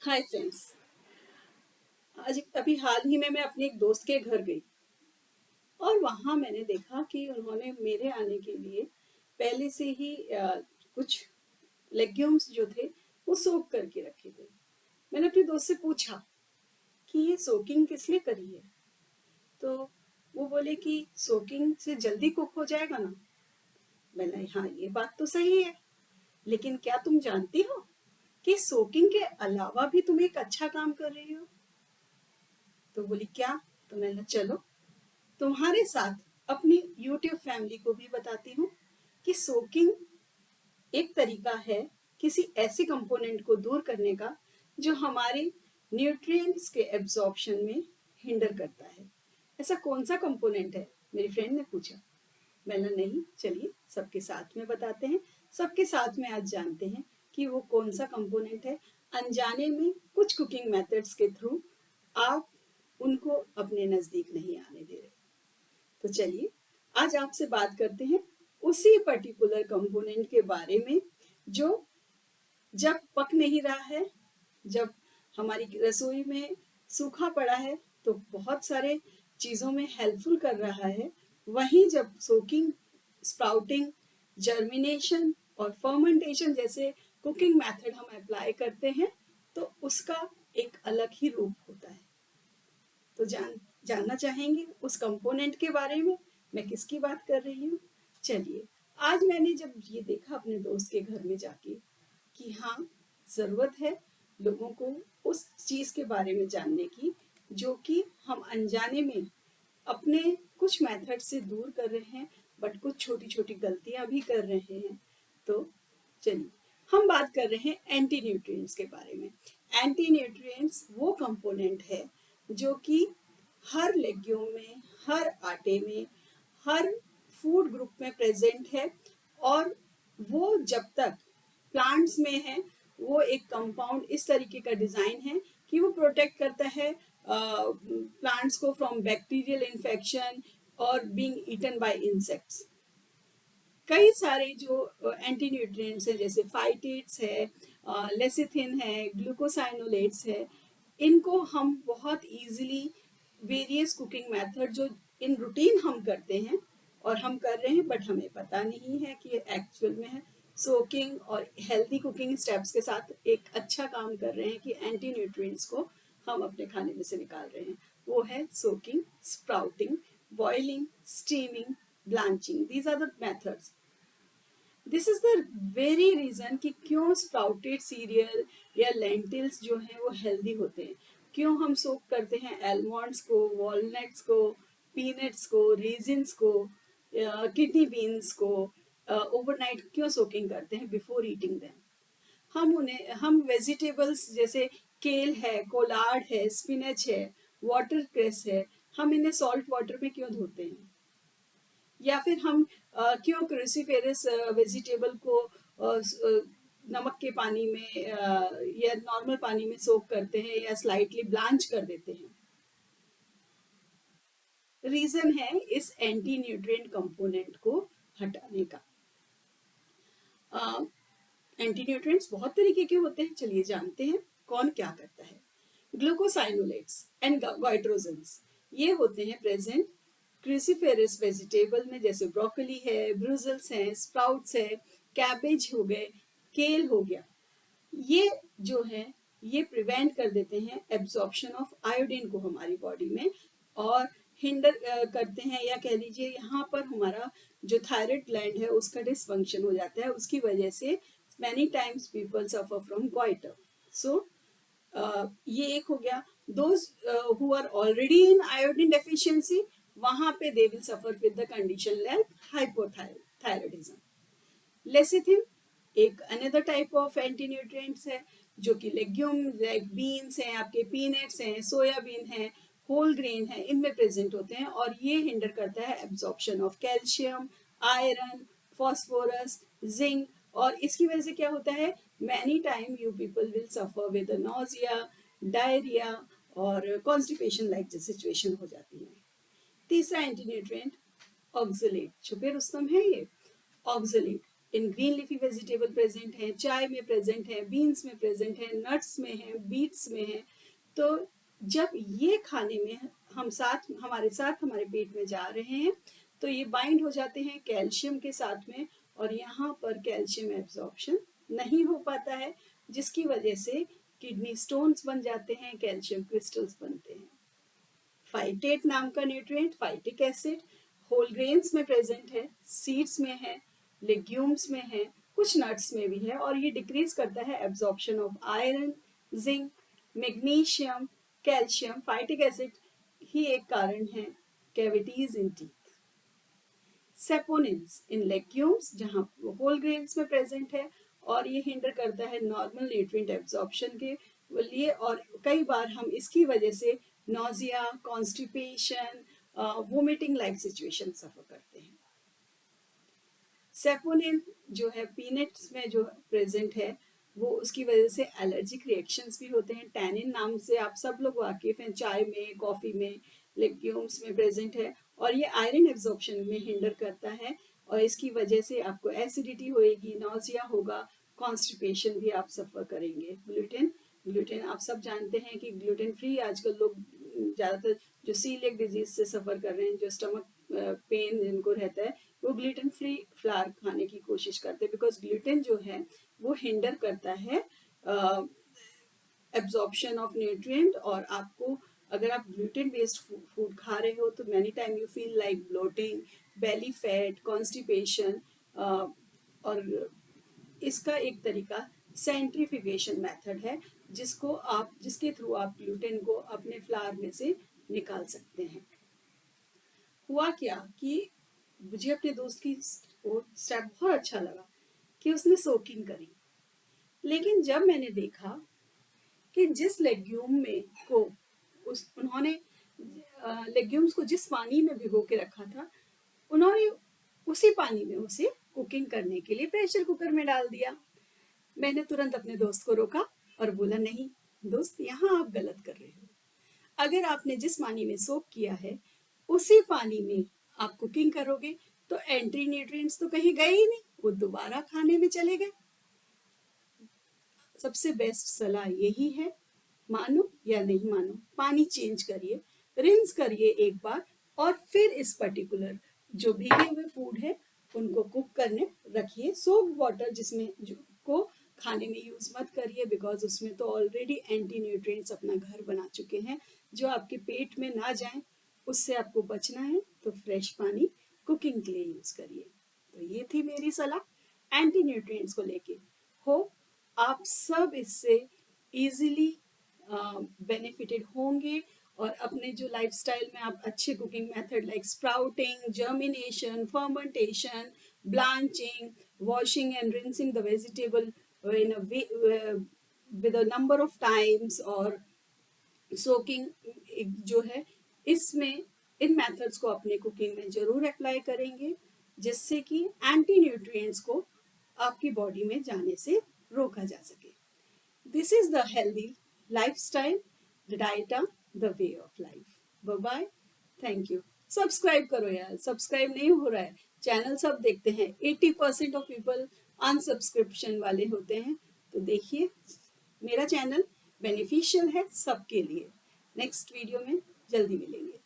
Hi friends. आज अभी हाल ही में मैं अपने एक दोस्त के घर गई और वहाँ मैंने देखा कि उन्होंने मेरे आने के लिए पहले से ही कुछ लेग्यूम्स जो थे वो सोक करके रखे थे। मैंने अपने दोस्त से पूछा कि ये सोकिंग किस लिए करी है, तो वो बोले कि सोकिंग से जल्दी कुक हो जाएगा ना। मैंने हाँ, ये बात तो सही है, लेकिन क्या तुम जानती हो कि सोकिंग के अलावा भी तुम एक अच्छा काम कर रही हो। तो बोली क्या। तो मैंने चलो तुम्हारे साथ अपनी YouTube फैमिली को भी बताती हूँ कि सोकिंग एक तरीका है किसी ऐसे कंपोनेंट को दूर करने का जो हमारे न्यूट्रिएंट्स के एब्जॉर्प्शन में हिंडर करता है। ऐसा कौन सा कंपोनेंट है, मेरी फ्रेंड ने पूछा। मैंने नहीं, चलिए सबके साथ में बताते हैं। सबके साथ में आज जानते हैं कि वो कौन सा कंपोनेंट है। अनजाने में कुछ कुकिंग मेथड्स के थ्रू आप उनको अपने नजदीक नहीं आने दे रहे। तो चलिए आज आपसे बात करते हैं उसी पर्टिकुलर कंपोनेंट के बारे में जो जब पक नहीं रहा है, जब हमारी रसोई में सूखा पड़ा है तो बहुत सारे चीज़ों में हेल्पफुल कर रहा है। वहीं जब सोकिंग, स्प्राउटिंग, जर्मिनेशन और फर्मेंटेशन जैसे कुकिंग मेथड हम अप्लाई करते हैं तो उसका एक अलग ही रूप होता है। तो जानना चाहेंगे उस कंपोनेंट के बारे में, मैं किसकी बात कर रही हूँ। चलिए, आज मैंने जब ये देखा अपने दोस्त के घर में जाके कि हाँ, ज़रूरत है लोगों को उस चीज़ के बारे में जानने की जो कि हम अनजाने में अपने कुछ मेथड से दूर कर रहे हैं, बट कुछ छोटी छोटी गलतियां भी कर रहे हैं। तो चलिए हम बात कर रहे हैं एंटी न्यूट्रिएंट्स के बारे में। एंटी न्यूट्रिएंट्स वो कंपोनेंट है जो कि हर लेग्यूम में, हर आटे में, हर फूड ग्रुप में प्रेजेंट है। और वो जब तक प्लांट्स में है वो एक कंपाउंड इस तरीके का डिजाइन है कि वो प्रोटेक्ट करता है प्लांट्स को फ्रॉम बैक्टीरियल इन्फेक्शन और बीइंग ईटन बाय इंसेक्ट्स। कई सारे जो एंटी न्यूट्रिएंट्स हैं जैसे फाइटेट्स है, लेसिथिन है, ग्लूकोसाइनोलेट्स है, इनको हम बहुत इजीली वेरियस कुकिंग मेथड जो इन रूटीन हम करते हैं और हम कर रहे हैं बट हमें पता नहीं है कि एक्चुअल में है सोकिंग और हेल्दी कुकिंग स्टेप्स के साथ एक अच्छा काम कर रहे हैं कि एंटी न्यूट्रिएंट्स को हम अपने खाने में से निकाल रहे हैं। वो है soaking, sprouting, boiling, steaming, blanching. These are the methods. This is the very reason कि क्यों स्प्राउटेड सीरियल या लेंटिल्स जो हैं वो हेल्दी होते हैं। क्यों हम सोक करते हैं एलमंड्स को, वॉलनट्स को, पीनट्स को, रेजिन्स को, किडनी बीन्स को ओवरनाइट क्यों सोकिंग करते हैं बिफोर ईटिंग देम। हम वेजिटेबल्स जैसे केल है, कोलार्ड है, स्पिनच है, वाटर क्रेस है, हम इन्हें सॉल्ट वाटर में क्यों धोते हैं। या फिर हम क्यों क्रूसीफेरस वेजिटेबल को नमक के पानी में या नॉर्मल पानी में सोक करते हैं या स्लाइटली ब्लांच कर देते हैं। रीजन है इस एंटी न्यूट्रिएंट कंपोनेंट को हटाने का। एंटी न्यूट्रिएंट्स बहुत तरीके के होते हैं, चलिए जानते हैं कौन क्या करता है। ग्लूकोसाइनोलेट्स एंड गाइट्रोजन्स ये होते हैं प्रेजेंट क्रूसीफेरस वेजिटेबल में, जैसे ब्रोकली है, ब्रूजल्स है, स्प्राउट्स है, कैबेज हो गए, केल हो गया। ये जो है ये प्रिवेंट कर देते हैं एब्जॉर्प्शन ऑफ आयोडीन को हमारी बॉडी में और हिंडर करते हैं, या कह लीजिए यहाँ पर हमारा जो थायराइड ग्लैंड है उसका डिसफंक्शन हो जाता है। उसकी वजह से many times people suffer from goitre. So ये एक हो गया। Those who are already in iodine deficiency, वहां पे they will suffer with the condition like hypothyroidism. Lecithin एक another type of anti nutrients है जो कि लेग्यूम लाइक बीन्स हैं, आपके पीनट्स हैं, सोयाबीन है, होल ग्रेन है, इनमें प्रेजेंट होते हैं और ये हिंडर करता है absorption of calcium, iron, phosphorus, zinc. और इसकी वजह से क्या होता है, many time you people will suffer with nausea, diarrhoea और कॉन्स्टिपेशन लाइक सिचुएशन हो जाती है। तीसरा एंटी न्यूट्रिएंट ऑक्सलेट, छुपे रुस्तम है ये। ऑक्सलेट इन ग्रीन लीफी वेजिटेबल प्रेजेंट हैं, चाय में प्रेजेंट है, बीन्स में प्रेजेंट है, नट्स में है, बीट्स में है। तो जब ये खाने में हमारे साथ हमारे पेट में जा रहे हैं तो ये बाइंड हो जाते हैं कैल्शियम के साथ में, और यहाँ पर कैल्शियम एब्जॉर्प्शन नहीं हो पाता है, जिसकी वजह से किडनी स्टोन्स बन जाते हैं, कैल्शियम क्रिस्टल्स बनते हैं। फाइटेट नाम का nutrient, phytic acid, whole grains में प्रेजेंट है, सीड्स में है, लेग्यूम्स में है, कुछ नट्स में भी है, और ये डिक्रीज करता है absorption of iron, zinc, magnesium, calcium. Phytic acid ही एक कारण है cavities in teeth. Saponins in legumes, जहाँ होल ग्रेन्स में प्रेजेंट है, और ये हिंडर करता है नॉर्मल न्यूट्रिएंट एब्जॉर्प्शन के लिए, और कई बार हम इसकी वजह से nausea, constipation, vomiting like situation suffer करते हैं। सेपोनिन जो है पीनट्स में जो प्रेजेंट है, वो उसकी वजह से एलर्जिक रिएक्शंस भी होते हैं। टैनिन नाम से आप सब लोग वाकिफ हैं, चाय में, कॉफ़ी में, लेग्यूम्स में प्रेजेंट है, और ये आयरन एब्जॉर्प्शन में हिंडर करता है, और इसकी वजह से आपको एसिडिटी होएगी, नोजिया होगा, कॉन्स्टिपेशन भी आप सफ़र करेंगे। ग्लूटेन आप सब जानते हैं कि ग्लूटेन फ्री आजकल लोग ज़्यादातर जो सीलिएक डिजीज से सफ़र कर रहे हैं, जो स्टमक पेन जिनको रहता है, वो ग्लूटेन फ्री फ्लावर खाने की कोशिश करते हैं, बिकॉज ग्लूटेन जो है वो हिंडर करता है एब्जॉर्प्शन ऑफ न्यूट्रिएंट। और आपको अगर आप ग्लूटेन बेस्ड फूड खा रहे हो तो many time you feel like bloating, belly fat, constipation. और इसका एक तरीका सेंट्रीफिकेशन मेथड है, जिसके थ्रू आप ग्लूटेन को अपने फ्लावर में से निकाल सकते हैं। हुआ क्या कि मुझे अपने दोस्त की स्टेप बहुत अच्छा लगा कि उसने सोकिंग करी, लेकिन जब मैंने देखा कि जिस लेग्यूम में को उन्होंने लेग्यूम्स को जिस पानी में भिगो के रखा था, उन्होंने उसी पानी में उसे कुकिंग करने के लिए प्रेशर कुकर में डाल दिया। मैंने तुरंत अपने दोस्त को रोका और बोला, नहीं दोस्त, यहाँ आप गलत कर रहे हो। अगर आपने जिस पानी में सोक किया है उसी पानी में आप कुकिंग करोगे तो एंट्री न्यूट्रिएंट्स तो कहीं गए ही नहीं, वो दोबारा खाने में चले गए। सबसे बेस्ट सलाह यही है, मानो या नहीं मानो, पानी चेंज करिए, रिंस करिए एक बार, और फिर इस पर्टिकुलर जो भीगे हुए फूड है उनको कुक करने रखिए। सोक्ड वाटर जिसमें को खाने में यूज मत करिए, बिकॉज उसमें तो ऑलरेडी एंटी न्यूट्रिएंट्स अपना घर बना चुके हैं जो आपके पेट में ना जाएं। उससे आपको बचना है तो फ्रेश पानी कुकिंग के लिए यूज करिए। तो ये थी मेरी सलाह एंटी न्यूट्रिएंट्स को लेके। होप आप सब इससे इजीली बेनिफिटेड होंगे, और अपने जो लाइफस्टाइल में आप अच्छे cooking method like sprouting, germination, fermentation, blanching, washing and rinsing the vegetable in a way, with a number of times, और सोकिंग जो है, इसमें इन मेथड्स को अपने कुकिंग में जरूर अप्लाई करेंगे, जिससे कि एंटी न्यूट्रिएंट्स को आपकी बॉडी में जाने से रोका जा सके। This is the healthy lifestyle, the diet, the way of life. Bye bye, thank you. Subscribe करो यार, सब्सक्राइब नहीं हो रहा है, चैनल सब देखते हैं, 80% ऑफ पीपल अनसब्सक्रिप्शन वाले होते हैं। तो देखिए, मेरा चैनल बेनिफिशियल है सबके लिए। नेक्स्ट वीडियो में जल्दी मिलेंगे।